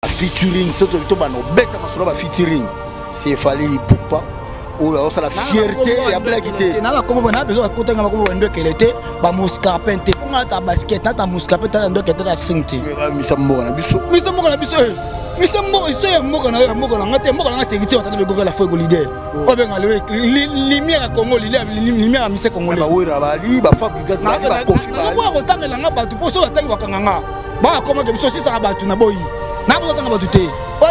featuring c'est tout ba no beta masolo ba featuring c'est fallait Poupa ou ça la fierté ya blague té na la comme on a besoin de côté ngama comme ndo kelete ba muscapin té on a ta basket ta muscapin ta ndo kelete la singté misambo na biso misambo iso moko na ngate moko na sécurité on tande gogo la fo leader o benga le lumière à Congo lumière à mise Congo ba wera bali ba fabrication ba kofi ba ba otangela nga batu poso batangi wakanga ba comment que biso si ça batu na boyi na bo tanga batu té o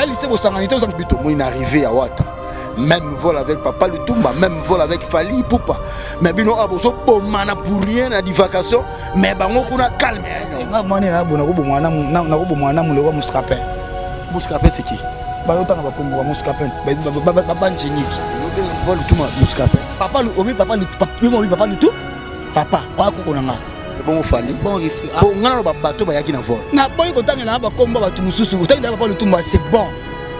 lycée bo sanganité o sang bito mo arrivé à Wata. Même vol avec Papa Lutumba, même vol avec Fally Poupa. Mais bino aboso pomana pour rien à vacation, mais bango kuna calme. Nga mane na bona ko bomwana na ko bomwana mu le muscapin. Muscapin c'est qui? Ba otanga ba kombo muscapin. Ba njeniki. Vol Lutumba muscapin. Papa Lutu. Papa, wa ko konanga. Bon Fally. Bon respect. Bon ngana ba bato ba yaki na vol. Na boy ko tangela ba kombo ba tumususu. Utanga Papa Lutumba c'est bon.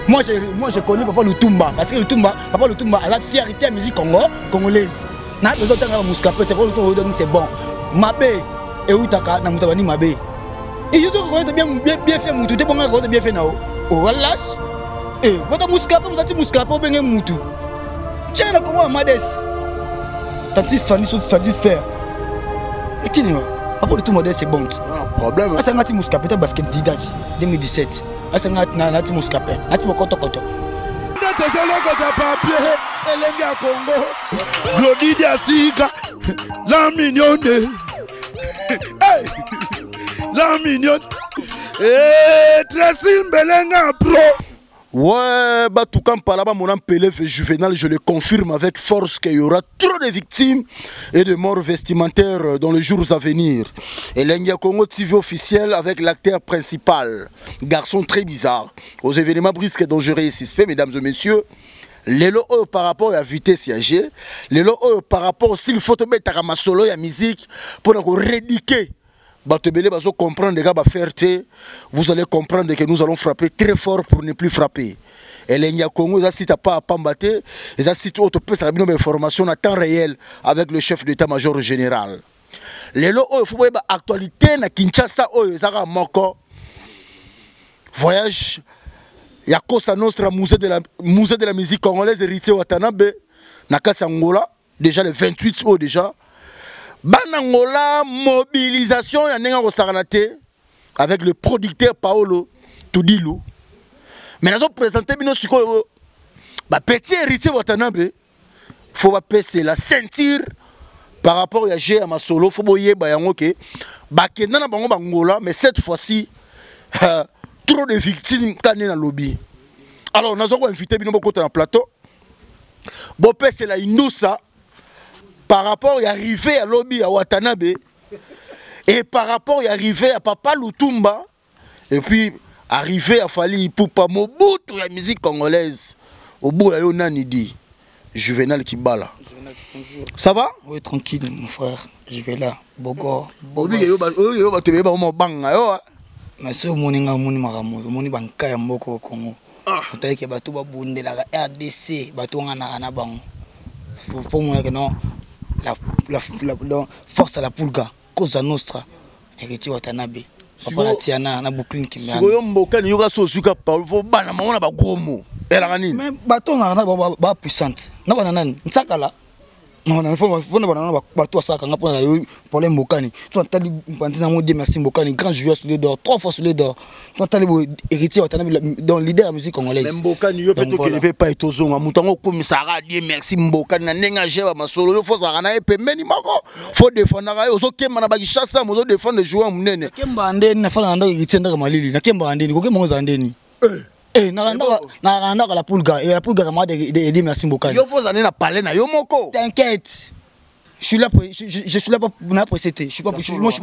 Moi je connais Papa Lutumba parce que Papa Lutumba a la fierté à la musique congolaise. Na besoin de muscapin, c'est bon. Mabé et Outaka na mutabani Mabé. Et je connais bien fait mutu, bon nga bien fait nao. Oh relâche. Eh, votre muscapin, votre muscapin ben mutu. Tiens là comment Mades. Tanti Fanny sous Fadi faire. Et qui n'est Papa Lutumba c'est bon. Problème. Ça ngati muscapin ta basket Didas 2017. Asa ngati muscapin. Ngati mokoto koto. Congo. Glodidia Sika. La mignonne. La mignonne. Tracy Mbelenga Pro. Ouais, bah tout comme par là-bas, mon appelé Juvenal, je le confirme avec force qu'il y aura trop de victimes et de morts vestimentaires dans les jours à venir. Et l'India Congo TV officiel avec l'acteur principal, garçon très bizarre, aux événements brisques et dangereux et suspects, mesdames et messieurs. Les lots par rapport à la vitesse siégée, les lots par rapport s'il faut te mettre à ma solo et à musique pour nous rédiquer. Comprendre les gars vous allez comprendre que nous allons frapper très fort pour ne plus frapper. Et les Congo, ça site pas à Pambaté, et ça site autre peu ça une information en temps réel avec le chef d'état-major général. Les lots il faut voir actualité na Kinshasa ça moko voyage ya Cosa Nostra musée de la musique congolaise héritier Watanabe na Katsangola déjà le 28 déjà. Banangola mobilisation ya nenga ko saranate avec le producteur Paolo Tudilou. Mais nous avons présenté bino siko ba petit héritier Watanabe faut ba passer la ceinture par rapport à G à Masolo faut boyeba yango ke ba kenda na bango bangola mais cette fois-ci trop de victimes kané na lobby. Alors nous avons invité bino boko na plateau. Bo passer la Inoussa par rapport à arriver à lobby à Watanabe et par rapport à arriver à Papa Lutumba et puis arriver à Fally Poupa Mobutu la musique congolaise au bout de Yonani dit Juvenal Kibala. Ça va? Oui, tranquille mon frère, je vais là. Bogo. Mais ce moninga moni maramu, moni banka ya mboko Congo. Peut-être que bato ba bunde la RDC, bato ngana na bango. Pour moi que non la force à la Pulga, Cosa Nostra, héritier Watanabe. Papa na tiana na boucline qui m'a. Sikoyo mboka ni yoka so suka pa fo bana mona ba gros mot. Ela nini? Mais bato na ba puissante. Na bana nani? Nsakala. Non, il faut que bateau ça quand on pour les Mbokani. Tu entends maintenant mon Dieu merci Mbokani, grand joueur sur les d'or, 3 fois sur les d'or. Tu entends les héritiers dans leader de la musique congolaise. Même Mbokani yo peut que ne peut pas être zonga mutango commissariat Dieu merci Mbokani na nenga jeba masolo yo faut ça na epemeni mako. Faut défendre ga yo zo kemba na ba kishasa mo zo défendre joueur munene. Kemba ndeni na fala ndako héritier ndaka malili. Na kemba ndeni ko kemba ngo ndeni. Na la Pulga et la Pulga camarade de merci Mbokani. Yo faut aller na parler na yo moko. T'inquiète. Je suis là pour pas pressé. Je suis pas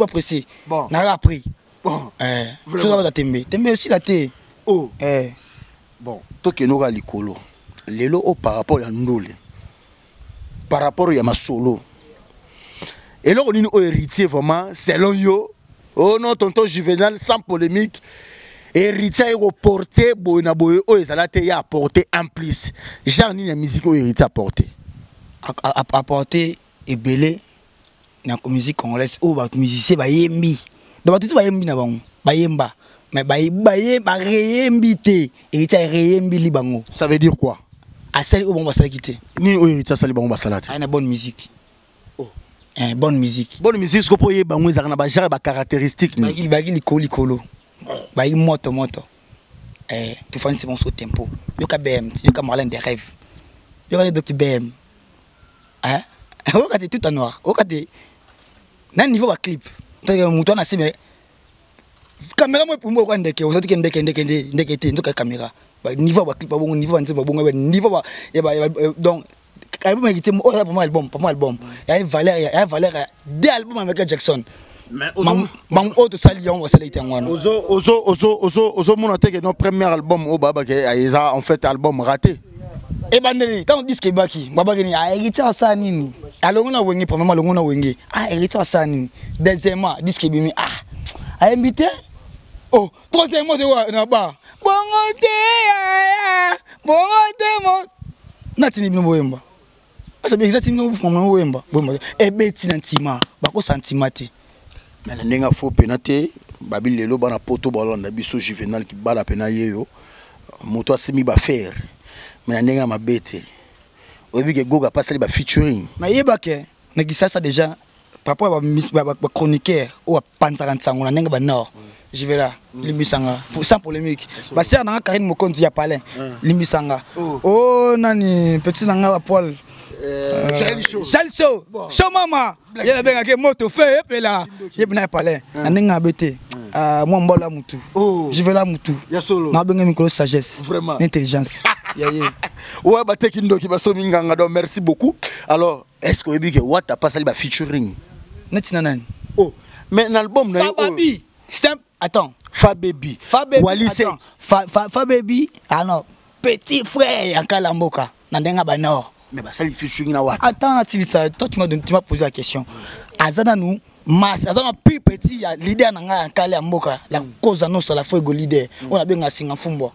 pressé. Bon. N'a appris. Bon. Tu vas t'aimer. T'aimes aussi la thé. Oh. Bon, toi qui n'aura likolo. Lelo au par rapport à Ndole. Par rapport à ma solo. Et là on est au héritier vraiment selon yo. Oh non tonton Juvenal sans polémique. Héritier est reporté, boina boye, oh, ils allaient apporter en plus. Genre, ni la musique au héritier apporté. Apporter et belé, dans la musique congolaise, oh, bah, musicien, bah, yembi. Donc, tout va yembi, na bon, bah, yemba. mais reyembi te héritier reyembi libango. Ça veut dire quoi? Asali au bon basala quitter. Ni au héritier sali bango basala te. Une bonne musique. Oh. Bonne musique. Bonne musique, ce que pour y bango ils ont ba genre ba caractéristique ni. Bagili kolo. Bagi moto. Tu fais c'est bon sur tempo. Yoka BM, yoka Marlène des rêves. Yoka Dr BM. Hein? Yoka tout en noir. Yoka nan niveau ba clip. Toi muto na sime. Caméra moi pour moi quoi ndeke, vous ndeke te nzoka caméra. Ba niveau ba clip ba bon niveau ba bon niveau ba donc album est pour moi album, il y a une valeur des albums avec Jackson. Mais mon autre salion va salir en ozo mon attaque non premier album au baba que en fait album raté. Et bandeli tant disque baki baba gani a hérité ça nini. Alors on a wengi premièrement on a wengi a hérité ça nini. Deuxièmement disque bimi a invité. Oh troisièmement c'est na ba. Bongote mon natini bino boyemba. Ça bien exactement vous font boyemba. Et beti nantima bako sentimati. Mais les nègres faux pénaté, babil lelo bana poto ballon na biso juvénal qui bala pena yeyo, moto asemi ba faire. Mais les nègres ma bête. Obi que goga pas sali ba featuring. Mais yeba ke na kisasa déjà papa ba chroniqueur ou panza rantsango na nègre ba nord. Je vais là, limisanga sans polémique. Ba sœur na Karine Mokonzi ya palais. Limisanga. Oh nani petit nanga Paul. Jalso. Show mama. Yela benga ke moto fait et là. Yebna palais. Aninga bete. Moi mbola mutu. Je vais là mutu. Ya solo. Na benga micro sagesse. Vraiment. Intelligence. Ouais ba tekindo ki ba so minganga donc merci beaucoup. Alors, est-ce que Obi que what a pas sali ba featuring? Netina nan. Oh, mais l'album na Fababi. Stamp. Attends. Fababi. Wali c'est Fababi. Ah non. Petit frère en Kalamboka. Nandenga ba nord. Mais bah ça il featuring na what? Attends, toi tu m'as posé la question. Azana nous, Azana plus petit, il y a leader en Kale Mboka, la cause annonce la fois leader. On a bien un signe en fumbo.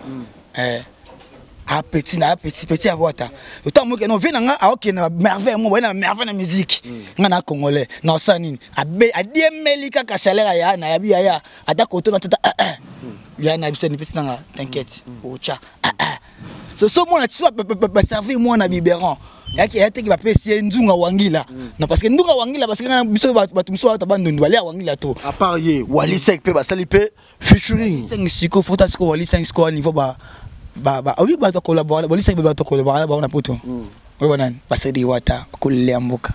Petit à wata. Autant moi que non vient na ok na merveille moi na merveille na musique. Ngana congolais. Na sanini. A diemelika ka chaleur ya na yabi ya. Ata koto na tata ya na bisa ni petit na t'inquiète. Ocha. So moi tu vas servir moi na biberon. Yaki ete ki ba pesi nzunga wangila. Na parce que nduka wangila parce que ngana biso batu miso ta bandondo wali wangila to. À part ye Wali 5 pe ba sali pe featuring. 5 siko fota siko Wali 5 siko niveau ba oui ba to collaborer Wali 5 ba to collaborer ba na poto. Oui banan parce que wata kulle mboka.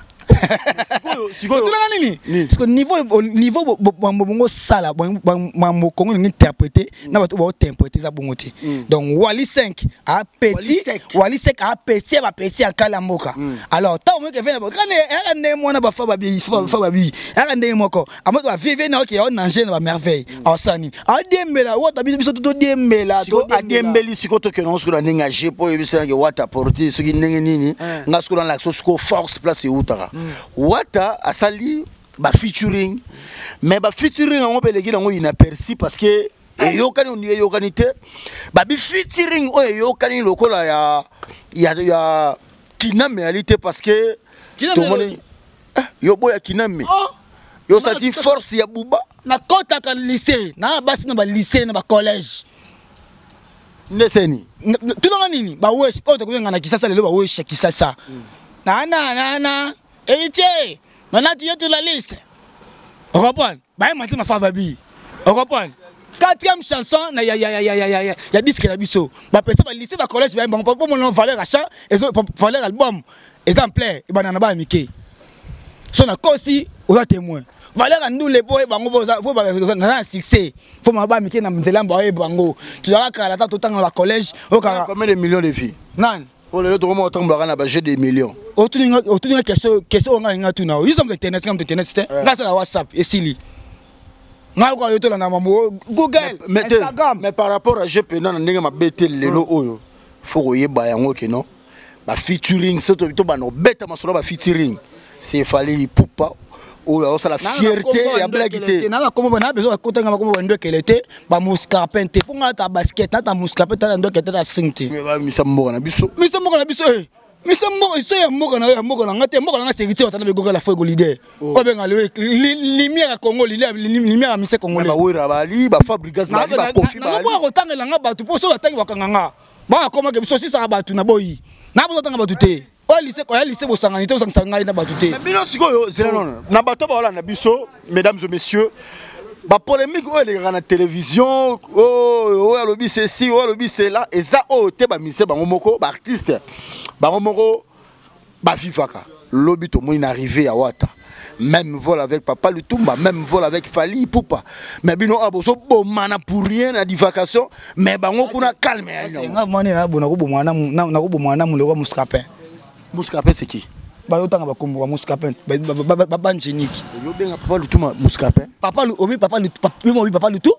Siko nini? Parce que niveau bongo sala bongo kongo interpréter na ba to ba interpréter ça bongo te. Donc Wali 5 a petit Wali 5 a petit ba petit en Kalamboka. Alors tant moi que vient ba quand ne moi na ba fababi ande moko amoto ba vivre na ok on ange na ba merveille osani a dembela wata biso to dembela to adembeli siko to que non siko na ningaje po biso na ke wata porter ce qui ndenge nini ngasiko na l'action siko force place utara wata asali ba featuring mais ba featuring on peut le dire on inaperçu parce que yokani on yokanité ba bi featuring o yokani lokola ya kiname réalité parce que tout le monde yo boya kiname yo ça dit force ya buba na kota ka lycée na basi na ba lycée na ba collège neseni tout le monde nini ba wesh ko to kuyenga na kisasa lelo ba wesh kisasa na héritier maintenant tu es sur la liste. On comprend? Bah maintenant ma Fababi. On comprend? Quatrième chanson na ya disque na biso. Ba pesa ba lycée ba collège ba bon pour mon valeur achat et valeur album exemplaire et ba na ba mike. So na kosi o témoin. Valeur nous les boys bango faut ba succès. Faut ma ba mike na mzela ba bango. Tu dois kala ta tout temps na collège au combien de millions de filles? Non. Pour les autres, on a budget des millions. Autour question on a tout now. Ils ont internet, grâce à la WhatsApp et Sili. Google, Instagram. Mais par rapport à GP, on a bêté lelo oyo. Faut que bayango que non. Ba featuring, c'est tout ba no bêta masolo ba featuring. C'est fallait poupa. Oh, ça la fierté ya blaguité. Na comme on a besoin de côté comme on doit qu'elle était ba muscapente pour nga ta basket na ta muscapente ta doit qu'elle ta singte. Mais ba misambo na biso. Misambo na biso. Mais c'est moi, c'est un mot qu'on a c'est héritier, on a besoin de la foi leader. On a besoin de lumière à Congo, lumière à Missé Congolais. Bah oui, Rabali, bah Fabrikas, bah Kofi, bah. On va autant de l'anga batu pour ça attendre wakanga. Bah comment que ceci ça batu na boy. Na besoin de batu te. O lycée bo sanganité o sangana na batu te. Mais bino sikoyo, c'est non. Na bato ba wala na biso, mesdames et messieurs. Ba polémique o les na télévision, o alobi c'est ci, o alobi c'est là et ça o te ba mise ba moko, ba artiste. Ba moko ba vivaka. Lobi to mo arrivé à Wata. Même vol avec Papa Lutumba, même vol avec Fali Poupa. Mais bino aboso bo mana pour rien na divagation, mais bango kuna calme. C'est nga mwana na bona ko bo mwana na ko bo mwana mu le ko Muskapin. Muskapin c'est qui? Ba yotanga ba kombo Muskapin, ba banjenique. Yo benga Papa Lutumba Muskapin. Papa Lutu.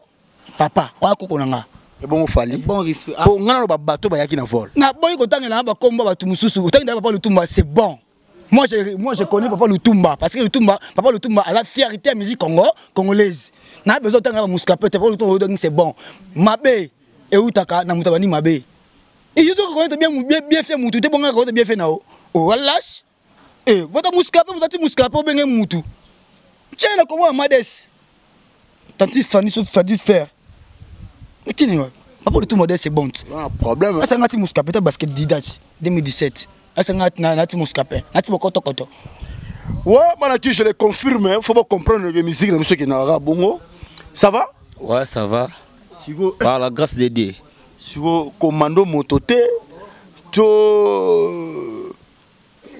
Papa, wa ko konanga. Et bon Fali. Bon respect. Bon ngana ba bato ba yaki na vol. Na boy ko tangela ba kombo ba tumususu. Utanga Papa Lutumba c'est bon. Moi je connais Papa Lutumba parce que Papa Lutumba a la fierté à la musique congolaise. Na besoin de Muskapin, Papa Lutumba c'est bon. Mabe et utaka na mutabani mabe. Et je connais bien fait mutu, te bonga ko bien fait nao. Oh lâche. Eh, votre Muskapin, votre Muskapin ben mutu. Tiens là comment Mades. Tanti Fanny so fadi faire. Mais qui n'est pas Papa Lutumba c'est bon. Pas problème. Ça ngati Muskapin basket Didas 2017. Nati Muskapin, nati bokoto koto. Ouais, Manaki, je le confirme, il faut pas comprendre les musiques de monsieur qui n'a bongo. Ça va? Ouais, ça va. Si vous par la grâce de Dieu. Si vous commando mototé, to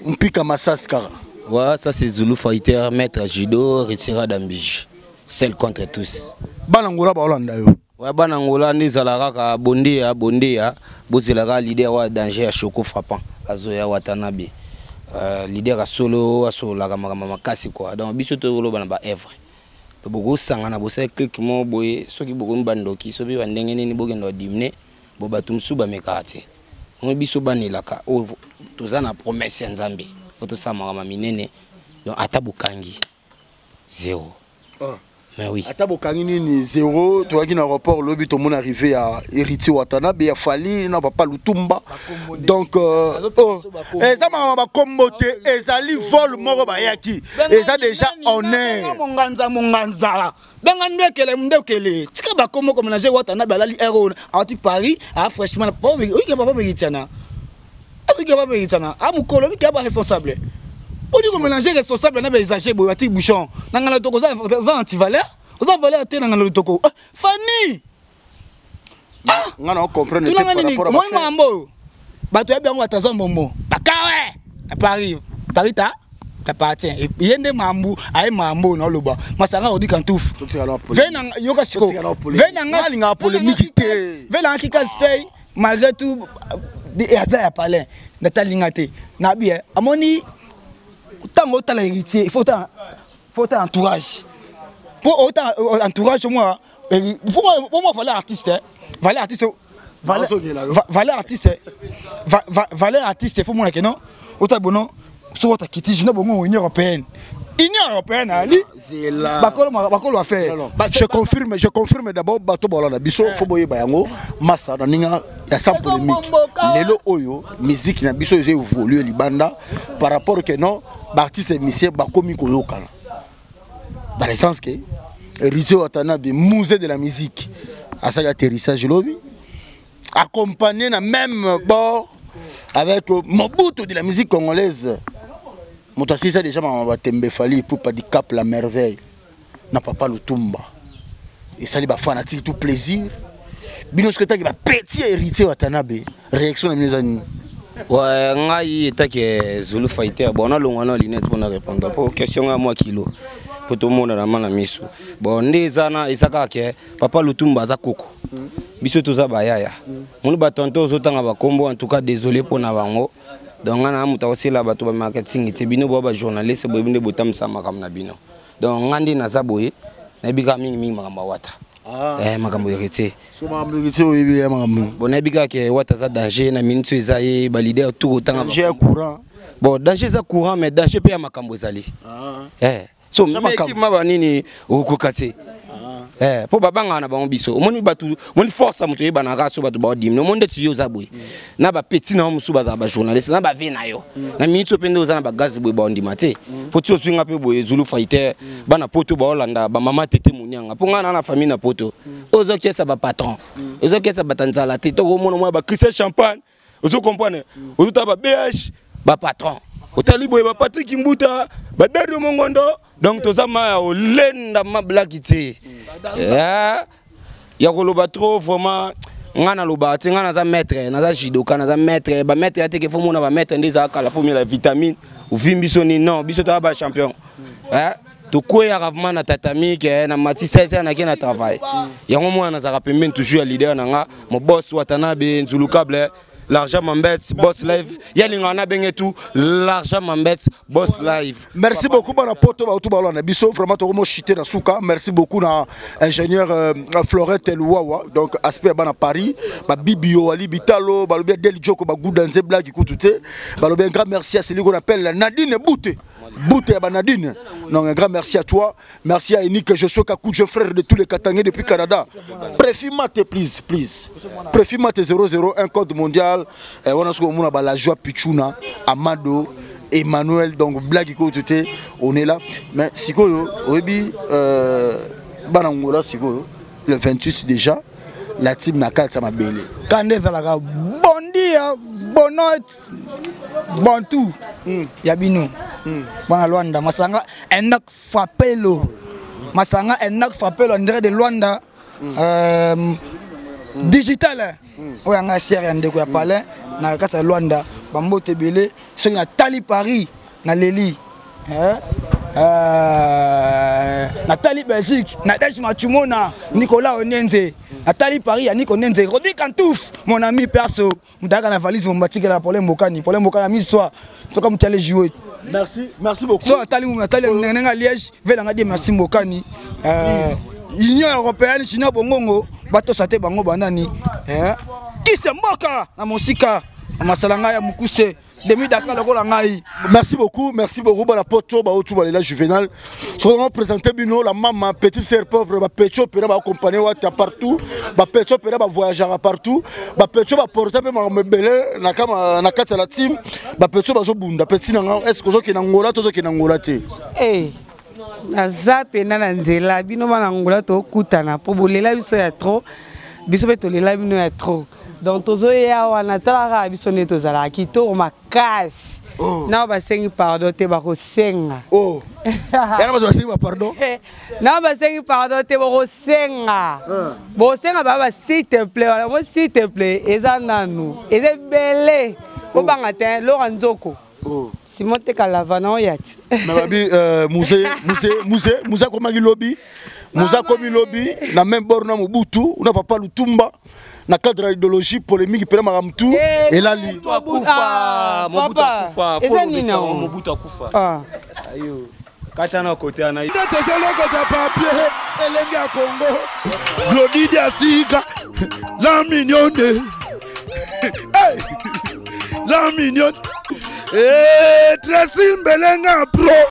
mpika masaskara. Ouais, ça c'est Zulu Fighter, maître judo, retiré d'Ambige. Seul contre tous. Banangola ba Hollanda yo. Ouais, Banangola ni zalaka ka bondia, bozela leader wa danger à Choco frappant. Azoya Watanabe. Leader à solo, la mama kasi quoi. Donc biso to lo bana ba evre. To bogo sangana bo se click mo boye soki bogo mbandoki so bi bandenge ni bogendo dimne bo batum suba mekate. Mo biso banelaka o tozana promesse ya Nzambe. Foto sama mama minene. Donc atabukangi 0. Mais oui. Atabo kangini ni 0, tu vois qu'il y a un rapport lobby tout le monde arrivé à héritier Watanabe, il a fallu na Papa Lutumba. Donc et ça m'a comboté et ça li vol moko ba yaki. Et ça déjà honneur. Monganza. Benga ndekele. Tika ba komo comme na Watanabe alali héros à Paris, à franchement pas oui papa Beritana. Est-ce que papa Beritana a mukolo qui est responsable. On dit que mélanger responsable na exagéré boyati bouchon. Nangala toko za anti-valeur. Za valeur te nangala toko. Fanny. Ngana on comprendre par rapport à moi mambo. Bato ya bango atazo mombo. Bakawe. À Paris. Paris ta parti. Et yende mambu ay mambo na loba. Masanga odi kantouf. Vena yoka siko. Vena nga polémique te. Vena ki kaspay malgré tout et à parler. Natalinga te. Na bien. Amoni tant autant héritier, il faut un entourage. Pour autant entourage, moi, pour moi, valeur artiste, valeur artiste, valeur artiste, il faut moi que non. Autant bon, soit à quitter, je n'ai pas Union européenne. Union européenne, Ali. C'est là. Bakolo a fait. Je confirme d'abord bato bolana biso faut boye bayango massa na ninga ya sans polémique. Lelo oyo musique na biso j'ai évolué libanda par rapport que non artiste et musicien ba komi ko yokala. Dans le sens que Rizzo Watanabe musée de la musique à ça atterrissage lobby accompagné na même bord avec Mobutu de la musique congolaise. Motassi ça déjà m'a tembe Fali pour pas di cap la merveille. Na Papa Lutumba. Et ça li ba fanatique tout plaisir. Bino ce que ta ki ba petit héritier Watanabe. Réaction na mes amis. Ouais, ngai etake Zulu Fighter. Bon na longwana linette pour répondre pour question à moi kilo. Pour tout le monde na mana miso. Bon ndezana isaka ke Papa Lutumba za koko. Biso toza bayaya. Munu batonto ozotanga ba kombo en tout cas désolé pour na bango. Donc on a muta aussi là bato ba marketing te bino ba journaliste bo bino botam sama kam na bino. Donc ngandi na zaboye na bika mingi makamba wata. Makambo héritier. So makambo héritier oyebi ya makambo. Bon na bika ke wata za danger na minute ezaye ba leader tout autant danger courant. Bon danger za courant mais danger pe ya makambo ezali. So mais équipe ma banini okokate. po babanga na bango biso omoni batu moni force muto yebana ka so batu ba dim no monde ti yo zabwe na ba petit na musu baza ba journaliste na ba ve na yo na minute pende ozana ba gaz boy ba ondima te po ti osinga pe boy Zulu fighter bana poto ba Holanda ba mama tete munyanga po ngana na famille na poto ozo kesa ba patron ozo kesa batanzala te to ko mona mo ba Christian Champagne ozo comprendre ozo ta ba BH ba patron otali boy ba Patrick Mbuta ba Dario Mongondo donc tozama ya olenda ma blakite ya koloba trop vraiment ngana loba te ngana za maître na za judoka na za maître ba maître ya te ke fomo na ba maître ndeza kala fomi la vitamine ou vimbiso ni non biso ta ba champion to koya ravement na tatami ke na mati 16 na ke na travail ya ngomo na za rapemben toujours ya leader na nga mo boss Watanabe Nzulu Cable l'argent m'embête, boss live. Yalingana bengetou, l'argent m'embête, boss live. Merci beaucoup bana poto ba tout balona biso vraiment to mo chité na souka. Merci beaucoup na ingénieur Florette Louawa donc aspect bana Paris, ba Bibio Ali Bitalo, ba lobia Deli Joko ba Goudanze blague écoutez. Ba lobia un grand merci à celui qu'on appelle Nadine Bouté. Bouté ba Nadine. Donc un grand merci à toi. Merci à Enik Joshua Kakou, frère de tous les Katangais depuis Canada. Préfimate please. Préfimate 001 code mondial. On a la joie Pichuna, Amado, Emmanuel, donc blague on est là. Mais Sikoyo, Banangola, Sikoyo, le 28 déjà, la team Nakal ça m'a belé. Kande Zalaga, bon dia, bon note, bon tout, Yabino, bon Luanda, Masanga, Enak Fapelo, Masanga, Enak Fapelo, André de Luanda, digital. Oui, on a série de quoi parler. Na kata Luanda, bambo tebele, ceux qui na Tali Paris, na Leli, na Tali Belgique, na Desh Machumona, Nicolas Onenze, na Tali Paris, Nico Onenze, Rodi Kantouf, mon ami perso, mudaka na valise mon batique la problème Mokani la mise toi, faut comme tu allais jouer. Merci beaucoup. So Tali Nenga Liège, velanga di merci Mokani. Union européenne, China Bongongo, bato sate bango banani. Qui mboka na mosika masalanga ya mukuse demi Dakar lokola ngai. Merci beaucoup bana poto ba otu balela juvénal. So on présenter bino la maman petite sœur pauvre ba pecho pera ba accompagner wa partout, ba pecho pera ba voyager partout, ba pecho ba porter pe ma mebele na kama na kata la team, ba pecho ba zo bunda petit na est-ce que zo ke na ngola to zo ke na ngola te. Na zape na nzela bino bana ngola to kutana po bolela biso ya trop biso be to lela bino ya trop. Donc tozo ya wana tala biso ne to zala kito makasi na ba sengi pardon te ba ko senga yana ba sengi pardon na ba sengi pardon te ba ko senga bo senga ba s'il te plaît wala mo s'il te plaît eza nanu eza belé ko banga te Loranzoko Simon te kalavana oyati mababi Musa ko magi lobby Musa komi lobby na même bord na Mobutu na papa Lutumba na cadre idéologie polémique pela maramtu et là li akufa Mobutu akufa Mobutu akufa ayo kata na côté ana tozoloko ta papier elenge ya Congo Glody Diasiga la mignonne la mignonne Tracy Mbelenga pro